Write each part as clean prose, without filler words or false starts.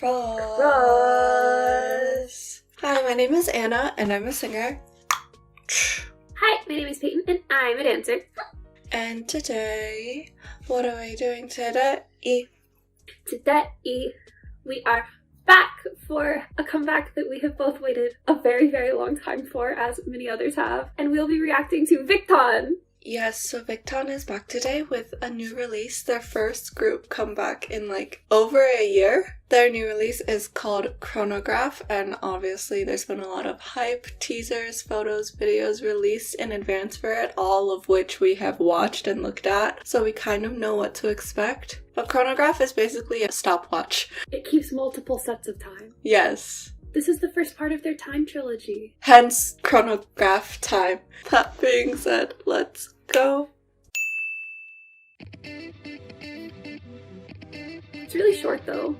Cross. Hi, my name is Anna, and I'm a singer. Hi, my name is Peyton, and I'm a dancer. And today, what are we doing today? Today, we are back for a comeback that we have both waited a very, very long time for, as many others have, and we'll be reacting to Victon. Yes, so Victon is back today with a new release, their first group comeback in over a year. Their new release is called Chronograph, and obviously there's been a lot of hype, teasers, photos, videos released in advance for it, all of which we have watched and looked at, so we kind of know what to expect. But Chronograph is basically a stopwatch. It keeps multiple sets of time. Yes. This is the first part of their time trilogy. Hence, Chronograph time. That being said, let's go. It's really short though.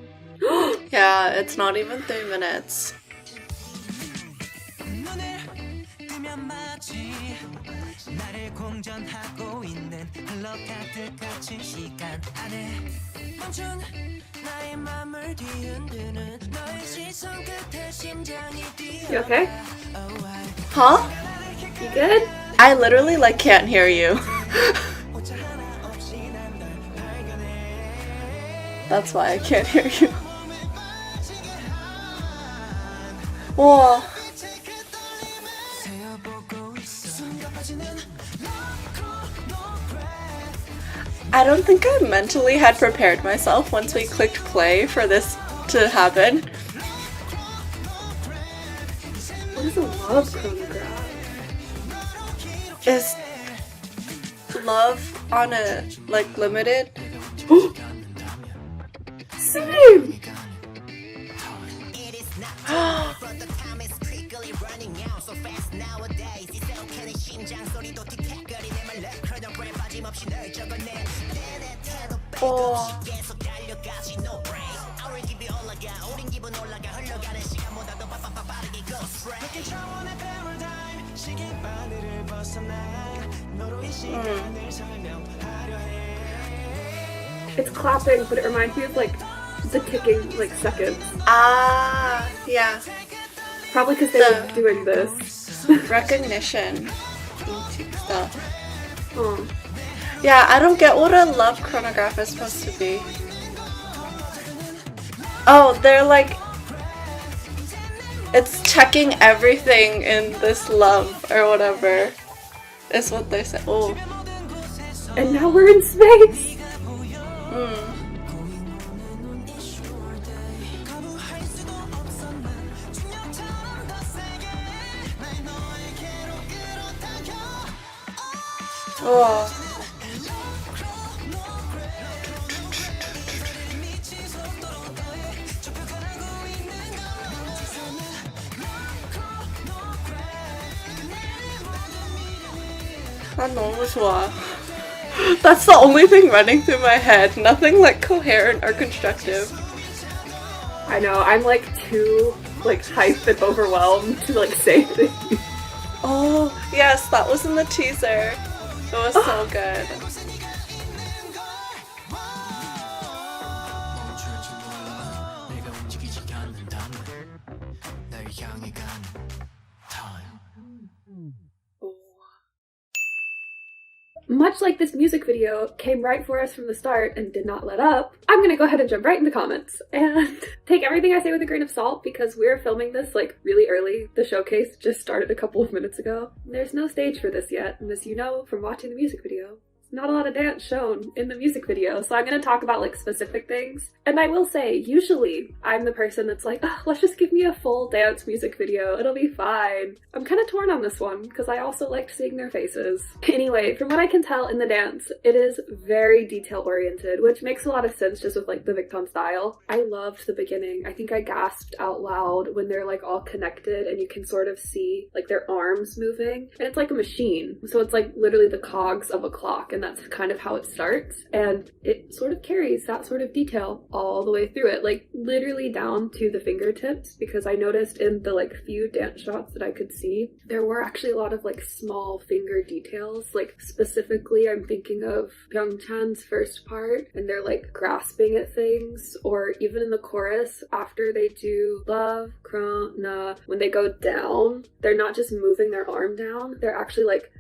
Yeah, it's not even 3 minutes. You okay? Huh? You good? I literally can't hear you. That's why I can't hear you. Whoa. I don't think I mentally had prepared myself once we clicked play for this to happen. What is a love chronograph? Is love on a limited? Same! Oh. It's clapping, but it reminds me of the ticking seconds. Ah, yeah. Probably because they were doing this. Recognition. Stuff. Oh. Yeah, I don't get what a love chronograph is supposed to be. Oh, they're it's checking everything in this love or whatever is what they say. Oh. And now we're in space! Oh. 난 너무 좋아. That's the only thing running through my head. Nothing coherent or constructive. I know, I'm too hyped and overwhelmed to say things. Oh, yes, that was in the teaser. It was so good. Much like this music video came right for us from the start and did not let up, I'm gonna go ahead and jump right in the comments and take everything I say with a grain of salt because we're filming this really early. The showcase just started a couple of minutes ago. There's no stage for this yet, and as you know from watching the music video, not a lot of dance shown in the music video, so I'm gonna talk about specific things. And I will say, usually I'm the person that's let's just give me a full dance music video, it'll be fine. I'm kind of torn on this one because I also liked seeing their faces. Anyway, from what I can tell in the dance, it is very detail oriented, which makes a lot of sense just with the Victon style. I loved the beginning. I think I gasped out loud when they're all connected and you can sort of see their arms moving, and it's like a machine, so it's literally the cogs of a clock, and and that's kind of how it starts. And it sort of carries that sort of detail all the way through it, like literally down to the fingertips, because I noticed in the like few dance shots that I could see, there were actually a lot of like small finger details. Like specifically, I'm thinking of Pyeongchan's first part, and they're like grasping at things, or even in the chorus after they do love, krona, when they go down, they're not just moving their arm down, they're actually like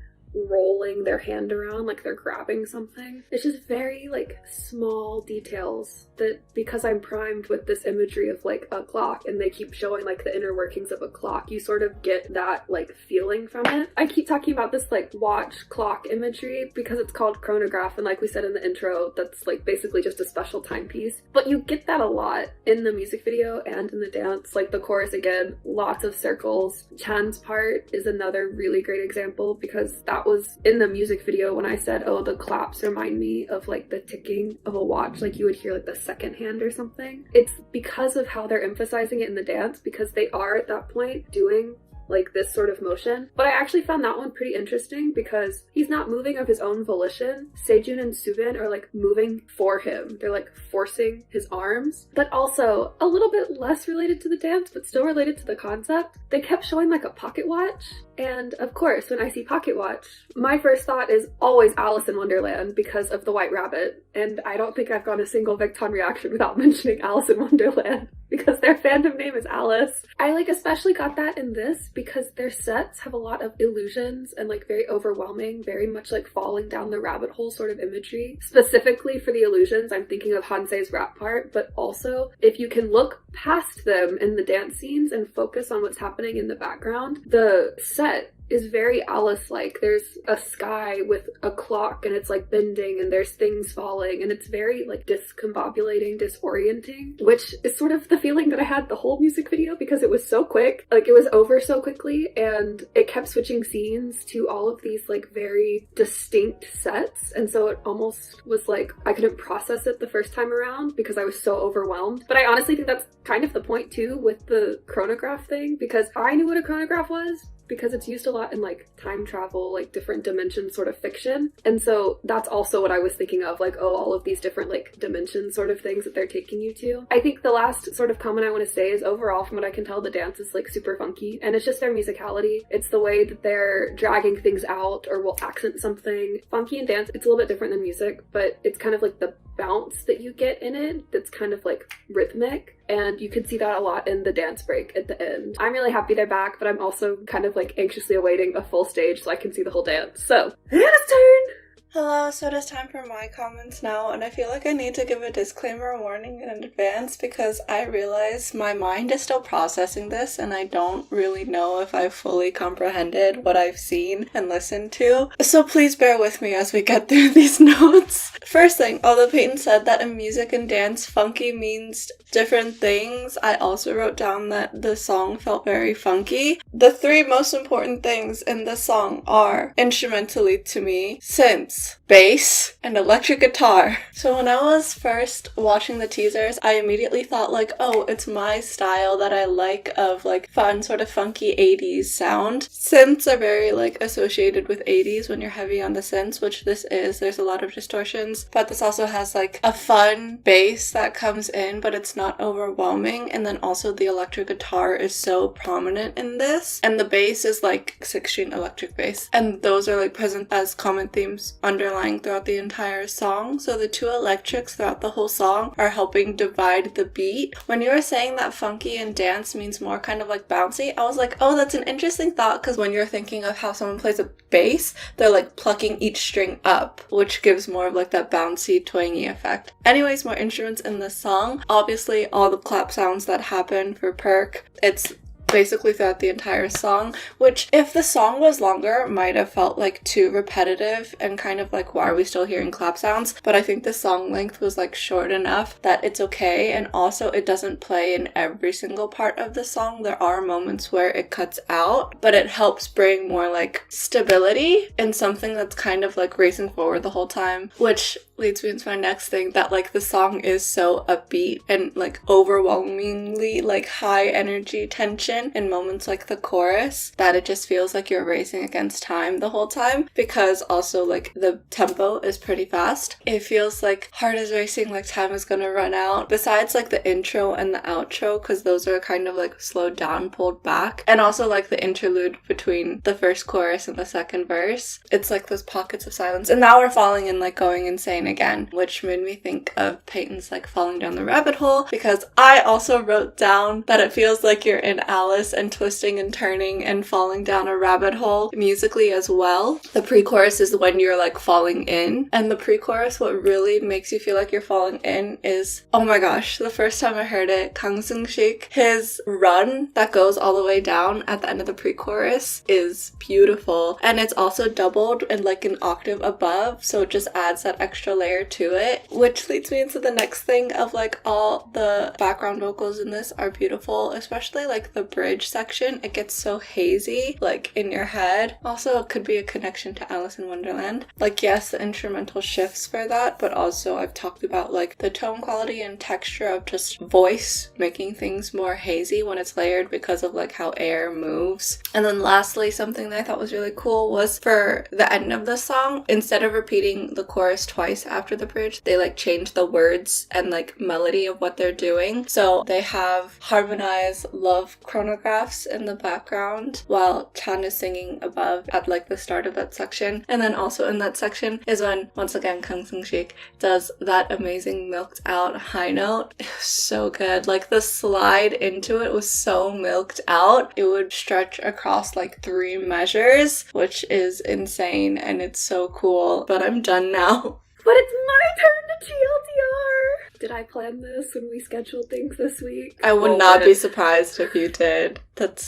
rolling their hand around like they're grabbing something. It's just very like small details that, because I'm primed with this imagery of like a clock and they keep showing like the inner workings of a clock, you sort of get that like feeling from it. I keep talking about this like watch clock imagery because it's called chronograph, and like we said in the intro, that's like basically just a special timepiece, but you get that a lot in the music video and in the dance. Like the chorus, again, lots of circles. Chan's part is another really great example, because that was in the music video when I said, oh, the claps remind me of like the ticking of a watch, like you would hear like the second hand or something. It's because of how they're emphasizing it in the dance, because they are at that point doing like this sort of motion. But I actually found that one pretty interesting because he's not moving of his own volition. Sejun and Subin are like moving for him. They're like forcing his arms. But also a little bit less related to the dance, but still related to the concept. They kept showing like a pocket watch. And of course, when I see pocket watch, my first thought is always Alice in Wonderland because of the White Rabbit. And I don't think I've gone a single Victon reaction without mentioning Alice in Wonderland because their fandom name is Alice. I like especially got that in this because their sets have a lot of illusions and like very overwhelming, very much like falling down the rabbit hole sort of imagery. Specifically for the illusions, I'm thinking of Hanse's rap part, but also if you can look past them in the dance scenes and focus on what's happening in the background, the set is very Alice-like. There's a sky with a clock and it's like bending and there's things falling and it's very like discombobulating, disorienting, which is sort of the feeling that I had the whole music video because it was so quick. Like it was over so quickly and it kept switching scenes to all of these like very distinct sets, and so it almost was like I couldn't process it the first time around because I was so overwhelmed. But I honestly think that's kind of the point too with the chronograph thing, because I knew what a chronograph was because it's used a lot in like time travel, like different dimension sort of fiction. And so that's also what I was thinking of, like, oh, all of these different like dimension sort of things that they're taking you to. I think the last sort of comment I want to say is overall, from what I can tell, the dance is like super funky, and it's just their musicality. It's the way that they're dragging things out or will accent something. Funky and dance, it's a little bit different than music, but it's kind of like the bounce that you get in it that's kind of like rhythmic, and you can see that a lot in the dance break at the end. I'm really happy they're back, but I'm also kind of like anxiously awaiting a full stage so I can see the whole dance. So, Hannah's turn! Hello, so it is time for my comments now, and I feel like I need to give a disclaimer warning in advance because I realize my mind is still processing this and I don't really know if I've fully comprehended what I've seen and listened to. So please bear with me as we get through these notes. First thing, although Peyton said that in music and dance, funky means different things, I also wrote down that the song felt very funky. The three most important things in the song are, instrumentally to me, synths, bass, and electric guitar. So when I was first watching the teasers, I immediately thought like, oh, it's my style that I like of like fun sort of funky 80s sound. Synths are very like associated with 80s when you're heavy on the synths, which this is. There's a lot of distortions, but this also has like a fun bass that comes in, but it's not overwhelming. And then also the electric guitar is so prominent in this, and the bass is like 6-string electric bass, and those are like present as common themes underlying throughout the entire song. So the two electrics throughout the whole song are helping divide the beat. When you were saying that funky and dance means more kind of like bouncy, I was like, oh, that's an interesting thought, because when you're thinking of how someone plays a bass, they're like plucking each string up, which gives more of like that bouncy, twangy effect. Anyways, more instruments in the song. Obviously, all the clap sounds that happen for Perk, it's basically throughout the entire song, which if the song was longer might have felt like too repetitive and kind of like, why are we still hearing clap sounds? But I think the song length was like short enough that it's okay, and also it doesn't play in every single part of the song. There are moments where it cuts out, but it helps bring more like stability in something that's kind of like racing forward the whole time, which leads me into my next thing, that like the song is so upbeat and like overwhelmingly like high energy tension, section in moments like the chorus that it just feels like you're racing against time the whole time, because also like the tempo is pretty fast. It feels like heart is racing, like time is gonna run out. Besides like the intro and the outro, because those are kind of like slowed down, pulled back, and also like the interlude between the first chorus and the second verse, it's like those pockets of silence. And now we're falling and like going insane again, which made me think of Peyton's like falling down the rabbit hole, because I also wrote down that it feels like you're in Alice and twisting and turning and falling down a rabbit hole musically as well. The pre-chorus is when you're like falling in, and the pre-chorus, what really makes you feel like you're falling in is, oh my gosh, the first time I heard it, Kang Seung-sik, his run that goes all the way down at the end of the pre-chorus is beautiful, and it's also doubled and like an octave above, so it just adds that extra layer to it, which leads me into the next thing of like all the background vocals in this are beautiful, especially like the bridge section. It gets so hazy like in your head. Also, it could be a connection to Alice in Wonderland. Like, yes, the instrumental shifts for that, but also I've talked about like the tone quality and texture of just voice making things more hazy when it's layered because of like how air moves. And then lastly, something that I thought was really cool was for the end of the song, instead of repeating the chorus twice after the bridge, they like change the words and like melody of what they're doing. So they have harmonized love chronographs in the background while Chan is singing above at like the start of that section. And then also in that section is when, once again, Kang Seung-sik does that amazing milked out high note. It was so good. Like the slide into it was so milked out. It would stretch across like 3 measures, which is insane, and it's so cool. But I'm done now. But it's my turn to TLDR! Did I plan this when we scheduled things this week? I would not be surprised if you did.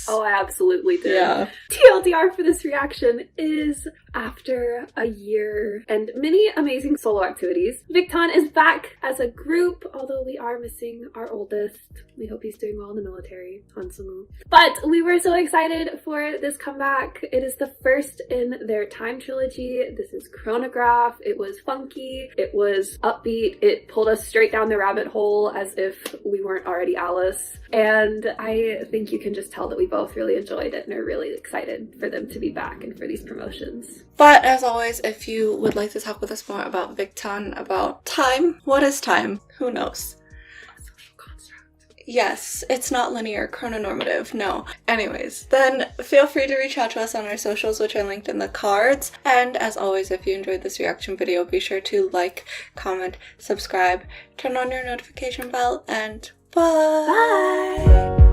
Oh, I absolutely did. Yeah. TLDR for this reaction is, after a year and many amazing solo activities, Victon is back as a group, although we are missing our oldest. We hope he's doing well in the military, Han Sung-woo. But we were so excited for this comeback. It is the first in their Time trilogy. This is Chronograph. It was funky. It was upbeat. It pulled us straight down the rabbit hole as if we weren't already Alice. And I think you can just tell that we both really enjoyed it and are really excited for them to be back and for these promotions. But as always, if you would like to talk with us more about Victon, about time, what is time? Who knows? A social construct. Yes, it's not linear, chrononormative, no. Anyways, then feel free to reach out to us on our socials, which are linked in the cards. And as always, if you enjoyed this reaction video, be sure to like, comment, subscribe, turn on your notification bell, and bye! Bye!